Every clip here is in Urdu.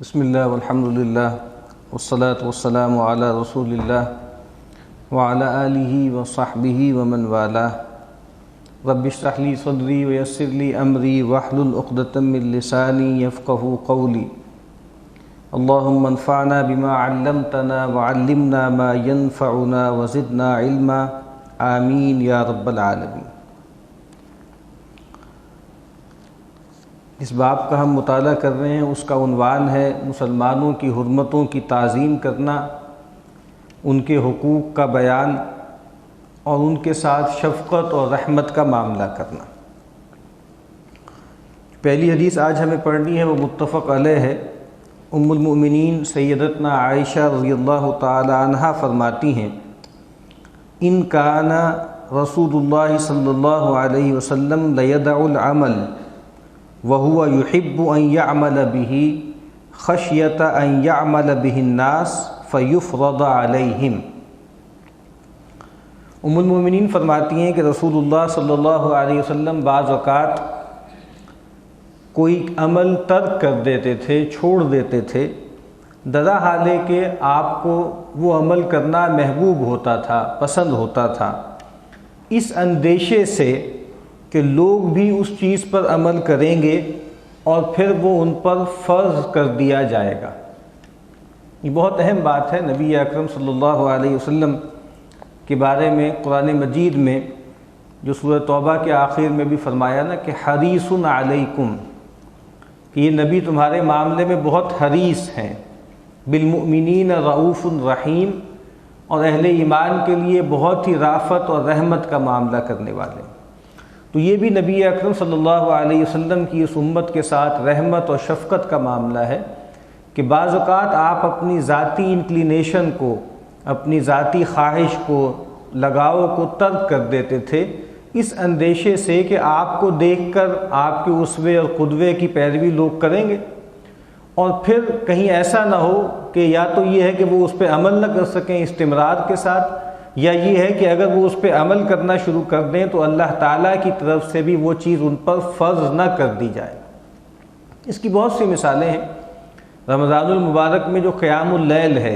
بسم اللہ والحمد للہ والصلاة والسلام علی رسول اللہ وعلی آلہ وصحبہ ومن والاه. رب اشرح لی صدری ویسر لی امری واحلل عقدۃ من لسانی یفقہوا قولی. اللہم انفعنا بما علمتنا وعلمنا ما ينفعنا وزدنا علما. آمین یا رب العالمین. اس باب کا ہم مطالعہ کر رہے ہیں، اس کا عنوان ہے مسلمانوں کی حرمتوں کی تعظیم کرنا، ان کے حقوق کا بیان اور ان کے ساتھ شفقت اور رحمت کا معاملہ کرنا. پہلی حدیث آج ہمیں پڑھنی ہے، وہ متفق علیہ ہے. ام المؤمنین سیدتنا عائشہ رضی اللہ تعالی عنہا فرماتی ہیں: ان کان رسول اللہ صلی اللہ علیہ وسلم لیدع العمل وهو يحب ان يعمل به خشية ان يعمل به الناس فيفرض عليهم. ام المؤمنین فرماتی ہیں کہ رسول اللہ صلی اللہ علیہ وسلم بعض اوقات کوئی عمل ترک کر دیتے تھے، چھوڑ دیتے تھے، درا حالے کہ آپ کو وہ عمل کرنا محبوب ہوتا تھا، پسند ہوتا تھا، اس اندیشے سے کہ لوگ بھی اس چیز پر عمل کریں گے اور پھر وہ ان پر فرض کر دیا جائے گا. یہ بہت اہم بات ہے. نبی اکرم صلی اللہ علیہ وسلم کے بارے میں قرآن مجید میں جو سورہ توبہ کے آخر میں بھی فرمایا نا کہ حریص علیکم، کہ یہ نبی تمہارے معاملے میں بہت حریص ہیں. بالمؤمنین رؤوف رحیم، اور اہل ایمان کے لیے بہت ہی رافت اور رحمت کا معاملہ کرنے والے. تو یہ بھی نبی اکرم صلی اللہ علیہ وسلم کی اس امت کے ساتھ رحمت اور شفقت کا معاملہ ہے کہ بعض اوقات آپ اپنی ذاتی انکلینیشن کو، اپنی ذاتی خواہش کو، لگاؤ کو ترک کر دیتے تھے اس اندیشے سے کہ آپ کو دیکھ کر آپ کے اسوے اور قدوے کی پیروی لوگ کریں گے، اور پھر کہیں ایسا نہ ہو کہ یا تو یہ ہے کہ وہ اس پہ عمل نہ کر سکیں استمرار کے ساتھ، یا یہ ہے کہ اگر وہ اس پہ عمل کرنا شروع کر دیں تو اللہ تعالیٰ کی طرف سے بھی وہ چیز ان پر فرض نہ کر دی جائے. اس کی بہت سی مثالیں ہیں. رمضان المبارک میں جو قیام اللیل ہے،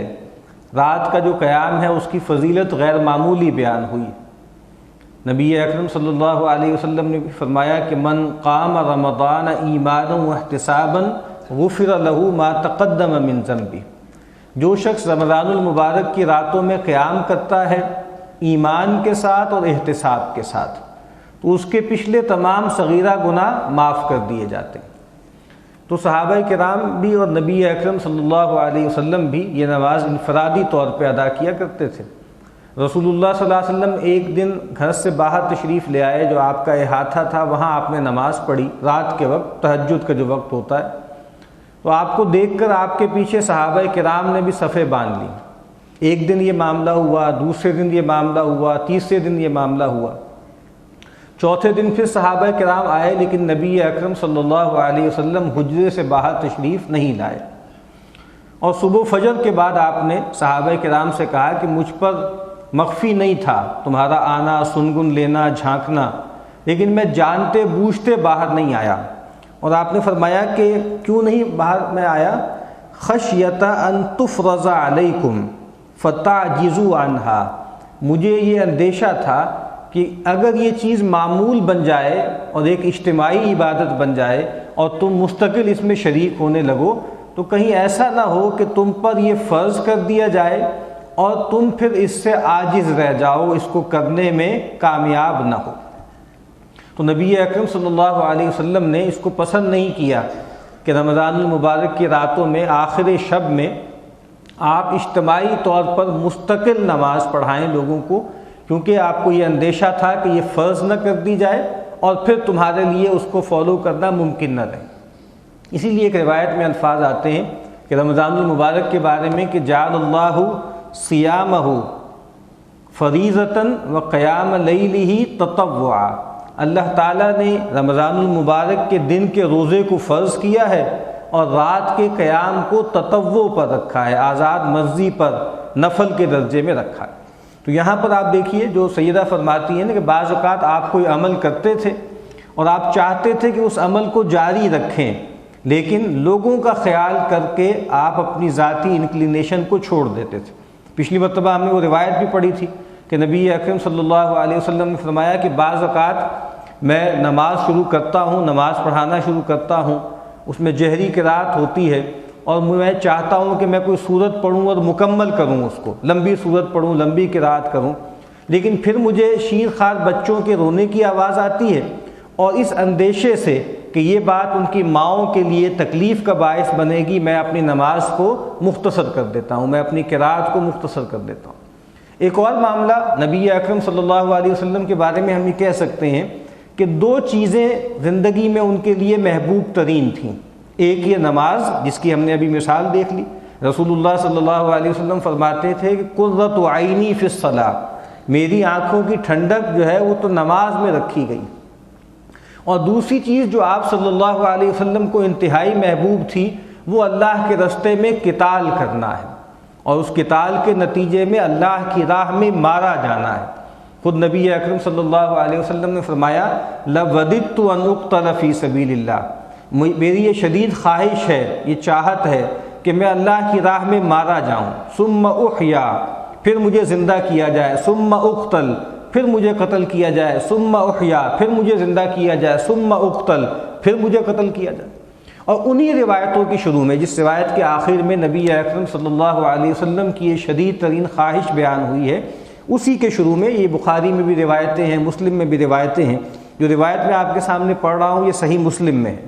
رات کا جو قیام ہے، اس کی فضیلت غیر معمولی بیان ہوئی. نبی اکرم صلی اللہ علیہ وسلم نے بھی فرمایا کہ من قام رمضان ایمانا واحتسابا غفر له ما تقدم من ذنبه. جو شخص رمضان المبارک کی راتوں میں قیام کرتا ہے ایمان کے ساتھ اور احتساب کے ساتھ، تو اس کے پچھلے تمام صغیرہ گناہ معاف کر دیے جاتے ہیں. تو صحابہ کرام بھی اور نبی اکرم صلی اللہ علیہ وسلم بھی یہ نماز انفرادی طور پہ ادا کیا کرتے تھے. رسول اللہ صلی اللہ علیہ وسلم ایک دن گھر سے باہر تشریف لے آئے، جو آپ کا احاطہ تھا وہاں آپ نے نماز پڑھی رات کے وقت، تہجد کا جو وقت ہوتا ہے. تو آپ کو دیکھ کر آپ کے پیچھے صحابہ کرام نے بھی صفیں باندھ لی. ایک دن یہ معاملہ ہوا، دوسرے دن یہ معاملہ ہوا، تیسرے دن یہ معاملہ ہوا، چوتھے دن پھر صحابہ کرام آئے، لیکن نبی اکرم صلی اللہ علیہ وسلم حجرے سے باہر تشریف نہیں لائے. اور صبح فجر کے بعد آپ نے صحابہ کرام سے کہا کہ مجھ پر مخفی نہیں تھا تمہارا آنا، سنگن لینا، جھانکنا، لیکن میں جانتے بوجھتے باہر نہیں آیا. اور آپ نے فرمایا کہ کیوں نہیں باہر میں آیا؟ خشیۃ ان تفرض علیکم فتعجزوا عنہا. مجھے یہ اندیشہ تھا کہ اگر یہ چیز معمول بن جائے اور ایک اجتماعی عبادت بن جائے اور تم مستقل اس میں شریک ہونے لگو تو کہیں ایسا نہ ہو کہ تم پر یہ فرض کر دیا جائے اور تم پھر اس سے عاجز رہ جاؤ، اس کو کرنے میں کامیاب نہ ہو. تو نبی اکرم صلی اللہ علیہ وسلم نے اس کو پسند نہیں کیا کہ رمضان المبارک کی راتوں میں آخر شب میں آپ اجتماعی طور پر مستقل نماز پڑھائیں لوگوں کو، کیونکہ آپ کو یہ اندیشہ تھا کہ یہ فرض نہ کر دی جائے اور پھر تمہارے لیے اس کو فالو کرنا ممکن نہ رہے. اسی لیے ایک روایت میں الفاظ آتے ہیں کہ رمضان المبارک کے بارے میں کہ جعل اللہ صیامہ فریضۃ وقیام لیلہ تطوعا. اللہ تعالیٰ نے رمضان المبارک کے دن کے روزے کو فرض کیا ہے اور رات کے قیام کو تطوع پر رکھا ہے، آزاد مرضی پر، نفل کے درجے میں رکھا ہے. تو یہاں پر آپ دیکھیے جو سیدہ فرماتی ہیں کہ بعض اوقات آپ کوئی عمل کرتے تھے اور آپ چاہتے تھے کہ اس عمل کو جاری رکھیں، لیکن لوگوں کا خیال کر کے آپ اپنی ذاتی انکلینیشن کو چھوڑ دیتے تھے۔ پچھلی مرتبہ ہم نے وہ روایت بھی پڑھی تھی کہ نبی اکرم صلی اللہ علیہ وسلم نے فرمایا کہ بعض اوقات میں نماز شروع کرتا ہوں، نماز پڑھانا شروع کرتا ہوں، اس میں جہری قرات ہوتی ہے، اور میں چاہتا ہوں کہ میں کوئی سورت پڑھوں اور مکمل کروں، اس کو لمبی سورت پڑھوں، لمبی قرات کروں، لیکن پھر مجھے شیر خوار بچوں کے رونے کی آواز آتی ہے، اور اس اندیشے سے کہ یہ بات ان کی ماؤں کے لیے تکلیف کا باعث بنے گی، میں اپنی نماز کو مختصر کر دیتا ہوں، میں اپنی قرات کو مختصر کر دیتا ہوں۔ ایک اور معاملہ نبی اکرم صلی اللہ علیہ وسلم کے بارے میں ہم یہ کہہ سکتے ہیں کہ دو چیزیں زندگی میں ان کے لیے محبوب ترین تھیں۔ ایک یہ نماز، جس کی ہم نے ابھی مثال دیکھ لی، رسول اللہ صلی اللہ علیہ وسلم فرماتے تھے کہ قرۃ عینی فی الصلاۃ، میری آنکھوں کی ٹھنڈک جو ہے وہ تو نماز میں رکھی گئی۔ اور دوسری چیز جو آپ صلی اللہ علیہ وسلم کو انتہائی محبوب تھی، وہ اللہ کے راستے میں قتال کرنا ہے، اور اس قتال کے نتیجے میں اللہ کی راہ میں مارا جانا ہے۔ خود نبی اکرم صلی اللہ علیہ وسلم نے فرمایا لَوَدِدْتُ أَنْ أُقْتَلَ فِي سَبِيلِ اللَّهِ، میری یہ شدید خواہش ہے، یہ چاہت ہے کہ میں اللہ کی راہ میں مارا جاؤں، ثم احیا، پھر مجھے زندہ کیا جائے، ثم اقتل، پھر مجھے قتل کیا جائے، ثم احیا، پھر مجھے زندہ کیا جائے، ثم اقتل، پھر مجھے قتل کیا جائے۔ اور انہی روایتوں کی شروع میں، جس روایت کے آخر میں نبی اکرم صلی اللہ علیہ وسلم کی یہ شدید ترین خواہش بیان ہوئی ہے، اسی کے شروع میں یہ بخاری میں بھی روایتیں ہیں، مسلم میں بھی روایتیں ہیں۔ جو روایت میں آپ کے سامنے پڑھ رہا ہوں یہ صحیح مسلم میں ہے۔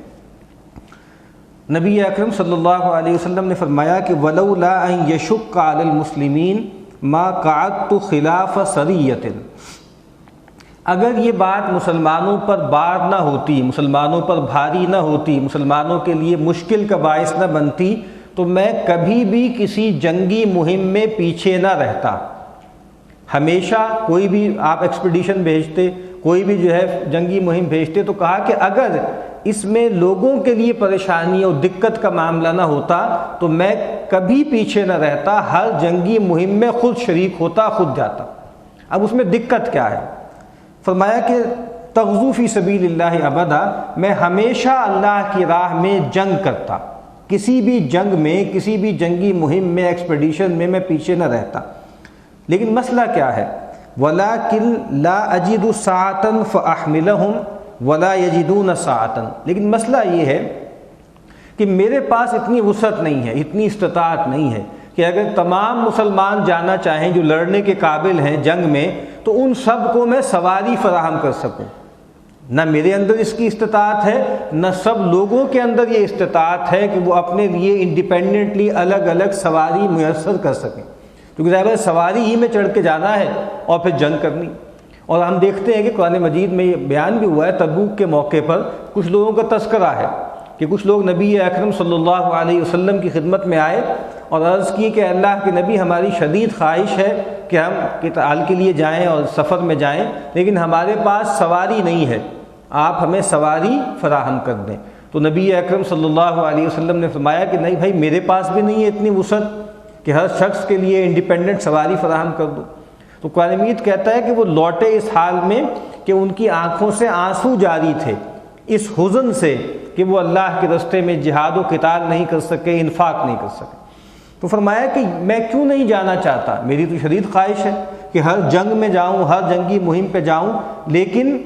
نبی اکرم صلی اللہ علیہ وسلم نے فرمایا کہ وَلَوْلَا أَن يَشُقَّ عَلَى الْمُسْلِمِينَ مَا قَعَدْتُ خِلَافَ سَرِيَّةٍ، اگر یہ بات مسلمانوں پر بار نہ ہوتی، مسلمانوں پر بھاری نہ ہوتی، مسلمانوں کے لیے مشکل کا باعث نہ بنتی، تو میں کبھی بھی کسی جنگی مہم میں پیچھے نہ رہتا۔ ہمیشہ کوئی بھی آپ ایکسپیڈیشن بھیجتے، کوئی بھی جو ہے جنگی مہم بھیجتے، تو کہا کہ اگر اس میں لوگوں کے لیے پریشانی اور دقت کا معاملہ نہ ہوتا تو میں کبھی پیچھے نہ رہتا، ہر جنگی مہم میں خود شریک ہوتا، خود جاتا۔ اب اس میں دقت کیا ہے؟ فرمایا کہ تغزو فی سبیل اللہ ابدا، میں ہمیشہ اللہ کی راہ میں جنگ کرتا، کسی بھی جنگ میں، کسی بھی جنگی مہم میں، ایکسپیڈیشن میں پیچھے نہ رہتا۔ لیکن مسئلہ کیا ہے؟ وَلَكِنْ لَا أَجِدُ سَاعَةً فَأَحْمِلَهُمْ وَلَا يَجِدُونَ سَاعَةً، لیکن مسئلہ یہ ہے کہ میرے پاس اتنی وسعت نہیں ہے، اتنی استطاعت نہیں ہے کہ اگر تمام مسلمان جانا چاہیں جو لڑنے کے قابل ہیں جنگ میں، تو ان سب کو میں سواری فراہم کر سکوں۔ نہ میرے اندر اس کی استطاعت ہے، نہ سب لوگوں کے اندر یہ استطاعت ہے کہ وہ اپنے لیے انڈیپینڈنٹلی الگ الگ سواری میسر کر سکیں، کیونکہ ظاہر ہے سواری ہی میں چڑھ کے جانا ہے اور پھر جنگ کرنی۔ اور ہم دیکھتے ہیں کہ قرآن مجید میں یہ بیان بھی ہوا ہے، تبوک کے موقع پر کچھ لوگوں کا تذکرہ ہے کہ کچھ لوگ نبی اکرم صلی اللہ علیہ وسلم کی خدمت میں آئے اور عرض کی کہ اللہ کے نبی، ہماری شدید خواہش ہے کہ ہم قتال کے لیے جائیں اور سفر میں جائیں، لیکن ہمارے پاس سواری نہیں ہے، آپ ہمیں سواری فراہم کر دیں۔ تو نبی اکرم صلی اللہ علیہ وسلم نے فرمایا کہ نہیں بھائی، میرے پاس بھی نہیں ہے اتنی وسعت کہ ہر شخص کے لیے انڈیپینڈنٹ سواری فراہم کر دو۔ تو قرآن مجید کہتا ہے کہ وہ لوٹے اس حال میں کہ ان کی آنکھوں سے آنسو جاری تھے، اس حزن سے کہ وہ اللہ کے راستے میں جہاد و قتال نہیں کر سکے، انفاق نہیں کر سکے۔ تو فرمایا کہ میں کیوں نہیں جانا چاہتا، میری تو شدید خواہش ہے کہ ہر جنگ میں جاؤں، ہر جنگی مہم پہ جاؤں، لیکن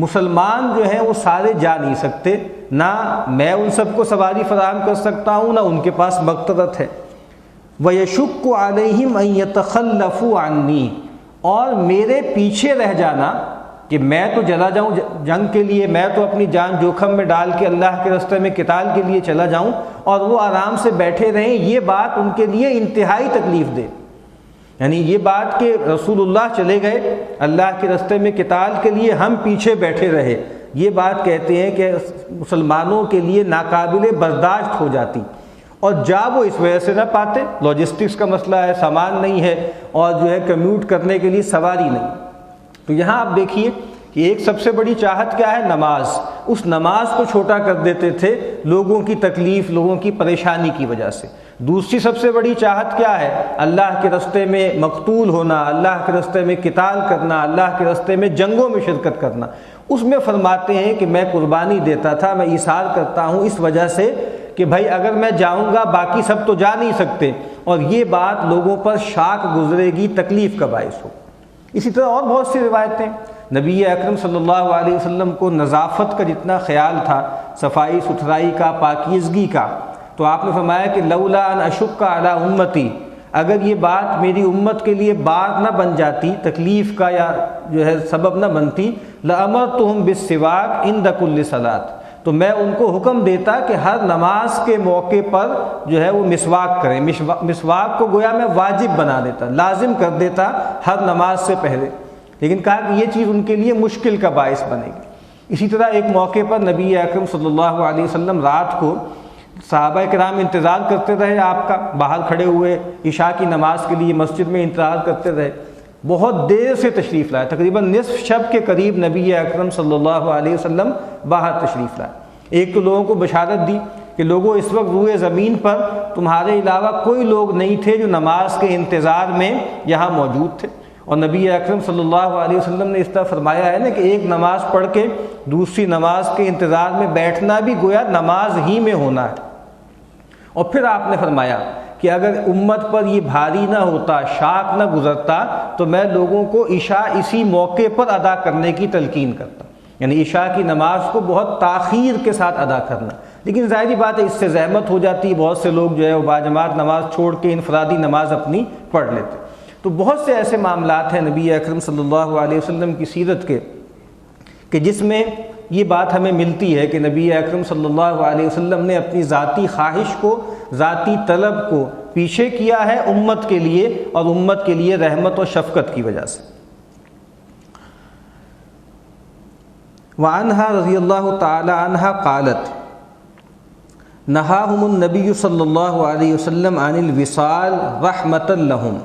مسلمان جو ہیں وہ سارے جا نہیں سکتے، نہ میں ان سب کو سواری فراہم کر سکتا ہوں، نہ ان کے پاس مقدرت ہے۔ وَيَشُقُّ عَلَيْهِمْ أَن يَتَخَلَّفُوا عَنِّي، اور میرے پیچھے رہ جانا کہ میں تو چلا جاؤں جنگ کے لیے، میں تو اپنی جان جوخم میں ڈال کے اللہ کے راستے میں قتال کے لیے چلا جاؤں اور وہ آرام سے بیٹھے رہیں، یہ بات ان کے لیے انتہائی تکلیف دے۔ یعنی یہ بات کہ رسول اللہ چلے گئے اللہ کے راستے میں قتال کے لیے، ہم پیچھے بیٹھے رہے، یہ بات کہتے ہیں کہ مسلمانوں کے لیے ناقابل برداشت ہو جاتی، اور جا وہ اس وجہ سے نہ پاتے، لاجسٹکس کا مسئلہ ہے، سامان نہیں ہے، اور جو ہے کمیوٹ کرنے کے لیے سواری نہیں۔ تو یہاں آپ دیکھیے کہ ایک سب سے بڑی چاہت کیا ہے؟ نماز۔ اس نماز کو چھوٹا کر دیتے تھے لوگوں کی تکلیف، لوگوں کی پریشانی کی وجہ سے۔ دوسری سب سے بڑی چاہت کیا ہے؟ اللہ کے راستے میں مقتول ہونا، اللہ کے راستے میں قتال کرنا، اللہ کے راستے میں جنگوں میں شرکت کرنا۔ اس میں فرماتے ہیں کہ میں قربانی دیتا تھا، میں ایثار کرتا ہوں اس وجہ سے کہ بھائی اگر میں جاؤں گا باقی سب تو جا نہیں سکتے، اور یہ بات لوگوں پر شاق گزرے گی، تکلیف کا باعث ہو۔ اسی طرح اور بہت سی روایتیں، نبی اکرم صلی اللہ علیہ وسلم کو نظافت کا جتنا خیال تھا، صفائی ستھرائی کا، پاکیزگی کا، تو آپ نے فرمایا کہ لولا ان اشق علی امتی، اگر یہ بات میری امت کے لیے بار نہ بن جاتی، تکلیف کا یا جو ہے سبب نہ بنتی، لامرتہم بالسواک عند کل صلاۃ، تو میں ان کو حکم دیتا کہ ہر نماز کے موقع پر جو ہے وہ مسواک کریں، مسواک کو گویا میں واجب بنا دیتا، لازم کر دیتا ہر نماز سے پہلے، لیکن کہا کہ یہ چیز ان کے لیے مشکل کا باعث بنے گی۔ اسی طرح ایک موقع پر نبی اکرم صلی اللہ علیہ وسلم رات کو، صحابہ کرام انتظار کرتے رہے آپ کا، باہر کھڑے ہوئے عشاء کی نماز کے لیے مسجد میں انتظار کرتے رہے، بہت دیر سے تشریف لائے، تقریباً نصف شب کے قریب نبی اکرم صلی اللہ علیہ وسلم باہر تشریف لائے۔ ایک تو لوگوں کو بشارت دی کہ لوگوں اس وقت روئے زمین پر تمہارے علاوہ کوئی لوگ نہیں تھے جو نماز کے انتظار میں یہاں موجود تھے، اور نبی اکرم صلی اللہ علیہ وسلم نے اس طرح فرمایا ہے نا کہ ایک نماز پڑھ کے دوسری نماز کے انتظار میں بیٹھنا بھی گویا نماز ہی میں ہونا ہے۔ اور پھر آپ نے فرمایا کہ اگر امت پر یہ بھاری نہ ہوتا، شاق نہ گزرتا، تو میں لوگوں کو عشاء اسی موقع پر ادا کرنے کی تلقین کرتا، یعنی عشاء کی نماز کو بہت تاخیر کے ساتھ ادا کرنا۔ لیکن ظاہری بات ہے اس سے زحمت ہو جاتی، بہت سے لوگ جو ہے وہ باجماعت نماز چھوڑ کے انفرادی نماز اپنی پڑھ لیتے۔ تو بہت سے ایسے معاملات ہیں نبی اکرم صلی اللہ علیہ وسلم کی سیرت کے کہ جس میں یہ بات ہمیں ملتی ہے کہ نبی اکرم صلی اللہ علیہ وسلم نے اپنی ذاتی خواہش کو، ذاتی طلب کو پیچھے کیا ہے امت کے لیے، اور امت کے لیے رحمت و شفقت کی وجہ سے۔ وعنہا رضی اللہ تعالی عنہا قالت نہاہم النبی صلی اللہ علیہ وسلم عن الوصال رحمۃ لہم۔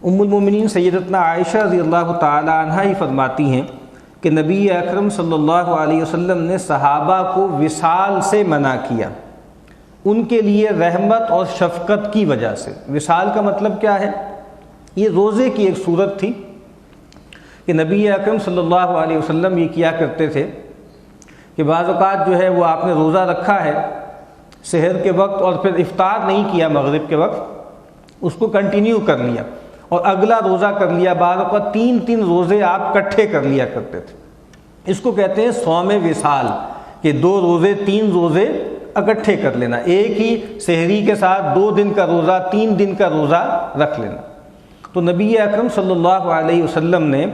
ام المومنین سیدتنا عائشہ رضی اللہ تعالی عنہا ہی فرماتی ہیں کہ نبی اکرم صلی اللہ علیہ وسلم نے صحابہ کو وصال سے منع کیا، ان کے لیے رحمت اور شفقت کی وجہ سے۔ وصال کا مطلب کیا ہے؟ یہ روزے کی ایک صورت تھی کہ نبی اکرم صلی اللہ علیہ وسلم یہ کیا کرتے تھے کہ بعض اوقات جو ہے وہ آپ نے روزہ رکھا ہے سحر کے وقت اور پھر افطار نہیں کیا مغرب کے وقت، اس کو کنٹینیو کر لیا اور اگلا روزہ کر لیا، بعض اوقات 3 روزے آپ اکٹھے کر لیا کرتے تھے۔ اس کو کہتے ہیں صوم وصال، کہ 2 روزے 3 روزے اکٹھے کر لینا، ایک ہی سحری کے ساتھ 2 دن کا روزہ 3 دن کا روزہ رکھ لینا۔ تو نبی اکرم صلی اللہ علیہ وسلم نے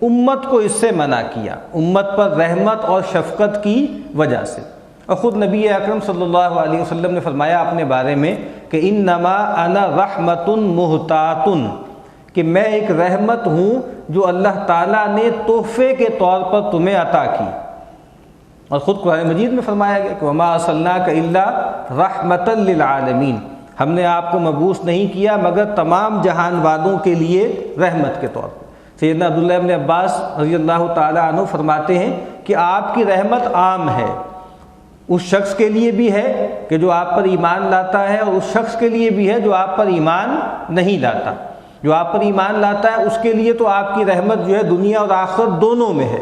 امت کو اس سے منع کیا، امت پر رحمت اور شفقت کی وجہ سے۔ اور خود نبی اکرم صلی اللہ علیہ وسلم نے فرمایا اپنے بارے میں کہ انما انا رحمت محتاط، کہ میں ایک رحمت ہوں جو اللہ تعالیٰ نے تحفے کے طور پر تمہیں عطا کی۔ اور خود قرآن مجید میں فرمایا گیا کہ وما ارسلناک الا رحمۃ للعالمین، ہم نے آپ کو مبعوث نہیں کیا مگر تمام جہان والوں کے لیے رحمت کے طور پر۔ سیدنا عبداللہ ابن عباس رضی اللہ تعالیٰ عنہ فرماتے ہیں کہ آپ کی رحمت عام ہے، اس شخص کے لیے بھی ہے کہ جو آپ پر ایمان لاتا ہے، اور اس شخص کے لیے بھی ہے جو آپ پر ایمان نہیں لاتا۔ جو آپ پر ایمان لاتا ہے اس کے لیے تو آپ کی رحمت جو ہے دنیا اور آخرت دونوں میں ہے،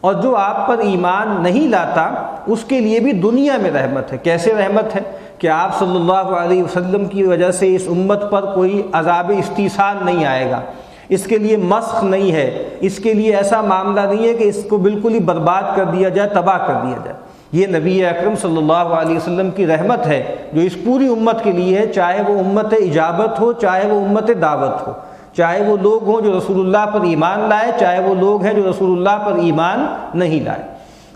اور جو آپ پر ایمان نہیں لاتا اس کے لیے بھی دنیا میں رحمت ہے۔ کیسے رحمت ہے؟ کہ آپ صلی اللہ علیہ وسلم کی وجہ سے اس امت پر کوئی عذاب استیصال نہیں آئے گا، اس کے لیے مسخ نہیں ہے، اس کے لیے ایسا معاملہ نہیں ہے کہ اس کو بالکل ہی برباد کر دیا جائے، تباہ کر دیا جائے۔ یہ نبی اکرم صلی اللہ علیہ وسلم کی رحمت ہے جو اس پوری امت کے لیے ہے، چاہے وہ امت اجابت ہو، چاہے وہ امت دعوت ہو، چاہے وہ لوگ ہوں جو رسول اللہ پر ایمان لائے، چاہے وہ لوگ ہیں جو رسول اللہ پر ایمان نہیں لائے۔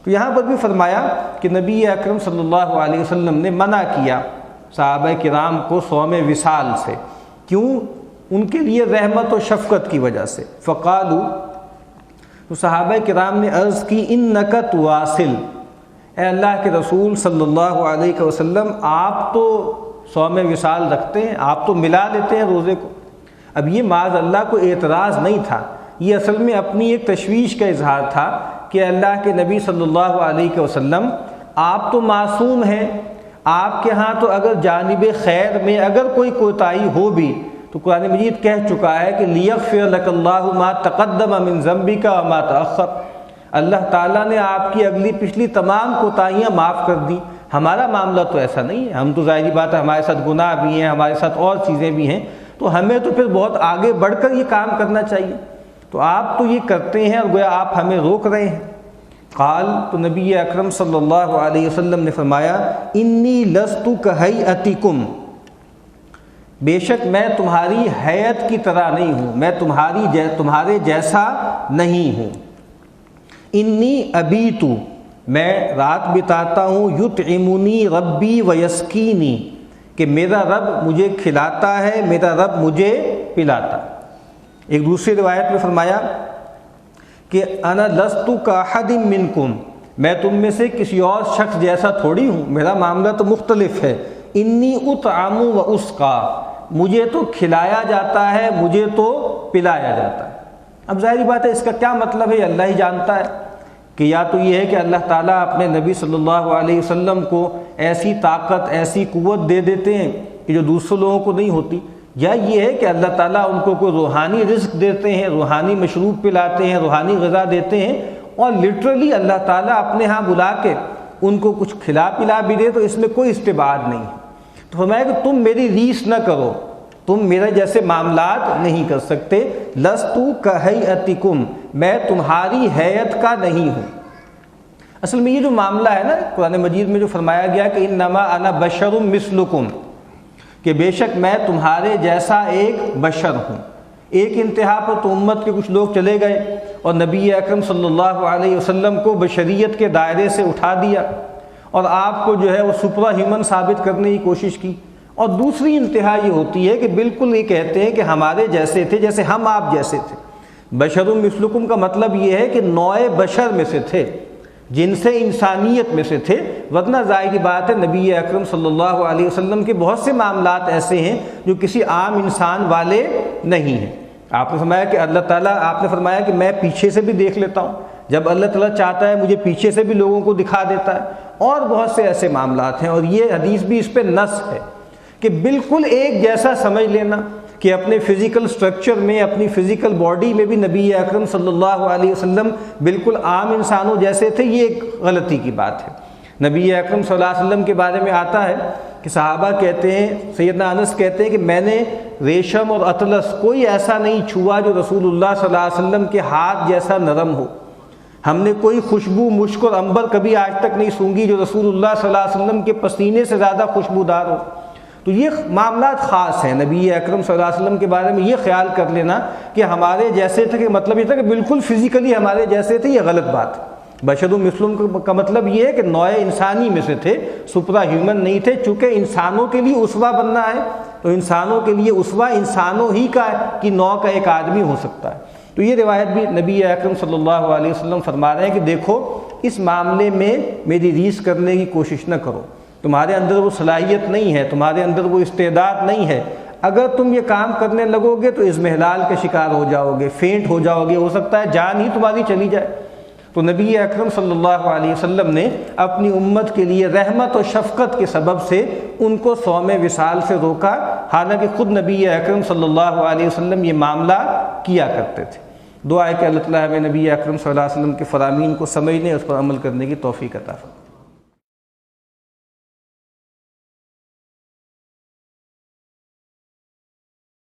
تو یہاں پر بھی فرمایا کہ نبی اکرم صلی اللہ علیہ وسلم نے منع کیا صحابہ کرام کو صوم وصال سے، کیوں؟ ان کے لیے رحمت و شفقت کی وجہ سے۔ فقالو، تو صحابہ کرام نے عرض کی انک تواصل، اے اللہ کے رسول صلی اللہ علیہ وسلم آپ تو صوم وصال رکھتے ہیں، آپ تو ملا لیتے ہیں روزے کو۔ اب یہ معاذ اللہ کو اعتراض نہیں تھا، یہ اصل میں اپنی ایک تشویش کا اظہار تھا کہ اللہ کے نبی صلی اللہ علیہ وسلم آپ تو معصوم ہیں، آپ کے ہاں تو اگر جانب خیر میں اگر کوئی کوتاہی ہو بھی تو قرآن مجید کہہ چکا ہے کہ لیغفر لک اللہ ما تقدم من ذنبک وما تأخر، اللہ تعالیٰ نے آپ کی اگلی پچھلی تمام کوتاہیاں معاف کر دی، ہمارا معاملہ تو ایسا نہیں ہے، ہم تو ظاہری بات ہے ہمارے ساتھ گناہ بھی ہیں، ہمارے ساتھ اور چیزیں بھی ہیں، تو ہمیں تو پھر بہت آگے بڑھ کر یہ کام کرنا چاہیے، تو آپ تو یہ کرتے ہیں اور گویا آپ ہمیں روک رہے ہیں۔ قال، تو نبی اکرم صلی اللہ علیہ وسلم نے فرمایا، انی لست کہیئتکم، بے شک میں تمہاری ہیئت کی طرح نہیں ہوں، میں تمہارے جیسا نہیں ہوں۔ انی ابیت، میں رات بتاتا ہوں، یطعمنی ربی ویسقینی، کہ میرا رب مجھے کھلاتا ہے، میرا رب مجھے پلاتا ہے۔ ایک دوسری روایت میں فرمایا کہ انا لست کاحد منکم، میں تم میں سے کسی اور شخص جیسا تھوڑی ہوں، میرا معاملہ تو مختلف ہے۔ انی اطعم و اسقا، مجھے تو کھلایا جاتا ہے، مجھے تو پلایا جاتا ہے۔ اب ظاہری بات ہے اس کا کیا مطلب ہے اللہ ہی جانتا ہے، کہ یا تو یہ ہے کہ اللہ تعالیٰ اپنے نبی صلی اللہ علیہ وسلم کو ایسی طاقت، ایسی قوت دے دیتے ہیں کہ جو دوسرے لوگوں کو نہیں ہوتی، یا یہ ہے کہ اللہ تعالیٰ ان کو کوئی روحانی رزق دیتے ہیں، روحانی مشروب پلاتے ہیں، روحانی غذا دیتے ہیں، اور لٹرلی اللہ تعالیٰ اپنے ہاں بلا کے ان کو کچھ کھلا پلا بھی دے، تو اس میں کوئی استبعاد نہیں ہے۔ تو فرمایا کہ تم میری ریس نہ کرو، تم میرے جیسے معاملات نہیں کر سکتے۔ لست کہیئتکم، میں تمہاری ہیئت کا نہیں ہوں۔ اصل میں یہ جو معاملہ ہے نا قرآن مجید میں جو فرمایا گیا کہ انما انا بشر مثلکم، کہ بے شک میں تمہارے جیسا ایک بشر ہوں، ایک انتہا پر تو امت کے کچھ لوگ چلے گئے اور نبی اکرم صلی اللہ علیہ وسلم کو بشریت کے دائرے سے اٹھا دیا اور آپ کو جو ہے وہ سپرا ہیومن ثابت کرنے کی کوشش کی، اور دوسری انتہا یہ ہوتی ہے کہ بالکل یہ کہتے ہیں کہ ہمارے جیسے تھے، جیسے ہم آپ جیسے تھے۔ بشر مثلکم کا مطلب یہ ہے کہ نوع بشر میں سے تھے، جن سے انسانیت میں سے تھے، ورنہ ظاہری بات ہے نبی اکرم صلی اللہ علیہ وسلم کے بہت سے معاملات ایسے ہیں جو کسی عام انسان والے نہیں ہیں۔ آپ نے فرمایا کہ اللہ تعالیٰ، آپ نے فرمایا کہ میں پیچھے سے بھی دیکھ لیتا ہوں، جب اللہ تعالیٰ چاہتا ہے مجھے پیچھے سے بھی لوگوں کو دکھا دیتا ہے، اور بہت سے ایسے معاملات ہیں، اور یہ حدیث بھی اس پہ نص ہے کہ بالکل ایک جیسا سمجھ لینا کہ اپنے فزیکل سٹرکچر میں، اپنی فزیکل باڈی میں بھی نبی اکرم صلی اللہ علیہ وسلم بالکل عام انسانوں جیسے تھے، یہ ایک غلطی کی بات ہے۔ نبی اکرم صلی اللہ علیہ وسلم کے بارے میں آتا ہے کہ صحابہ کہتے ہیں، سیدنا انس کہتے ہیں کہ میں نے ریشم اور اطلس کوئی ایسا نہیں چھوا جو رسول اللہ صلی اللہ علیہ وسلم کے ہاتھ جیسا نرم ہو، ہم نے کوئی خوشبو، مشک اور عنبر کبھی آج تک نہیں سونگھی جو رسول اللہ صلی اللہ علیہ وسلم کے پسینے سے زیادہ خوشبودار ہو۔ تو یہ معاملات خاص ہیں نبی اکرم صلی اللہ علیہ وسلم کے بارے میں۔ یہ خیال کر لینا کہ ہمارے جیسے تھے، کہ مطلب یہ تھا کہ بالکل فزیکلی ہمارے جیسے تھے، یہ غلط بات ہے۔ بشر مثلکم کا مطلب یہ ہے کہ نوع انسانی میں سے تھے، سپرا ہیومن نہیں تھے۔ چونکہ انسانوں کے لیے اسوہ بننا ہے تو انسانوں کے لیے اسوہ انسانوں ہی کی نوع کا ایک آدمی ہو سکتا ہے۔ تو یہ روایت بھی نبی اکرم صلی اللہ علیہ وسلم فرما رہے ہیں کہ دیکھو اس معاملے میں میری ریس کرنے کی کوشش نہ کرو، تمہارے اندر وہ صلاحیت نہیں ہے، تمہارے اندر وہ استعداد نہیں ہے، اگر تم یہ کام کرنے لگو گے تو اضمحلال کا شکار ہو جاؤ گے، فینٹ ہو جاؤ گے، ہو سکتا ہے جان ہی تمہاری چلی جائے۔ تو نبی اکرم صلی اللہ علیہ وسلم نے اپنی امت کے لیے رحمت و شفقت کے سبب سے ان کو صوم وصال سے روکا، حالانکہ خود نبی اکرم صلی اللہ علیہ وسلم یہ معاملہ کیا کرتے تھے۔ دعا ہے کہ اللہ تعالیٰ ہمیں نبی اکرم صلی اللہ علیہ وسلم کے فرامین کو سمجھنے، اس پر عمل کرنے کی توفیق عطا فرمائے۔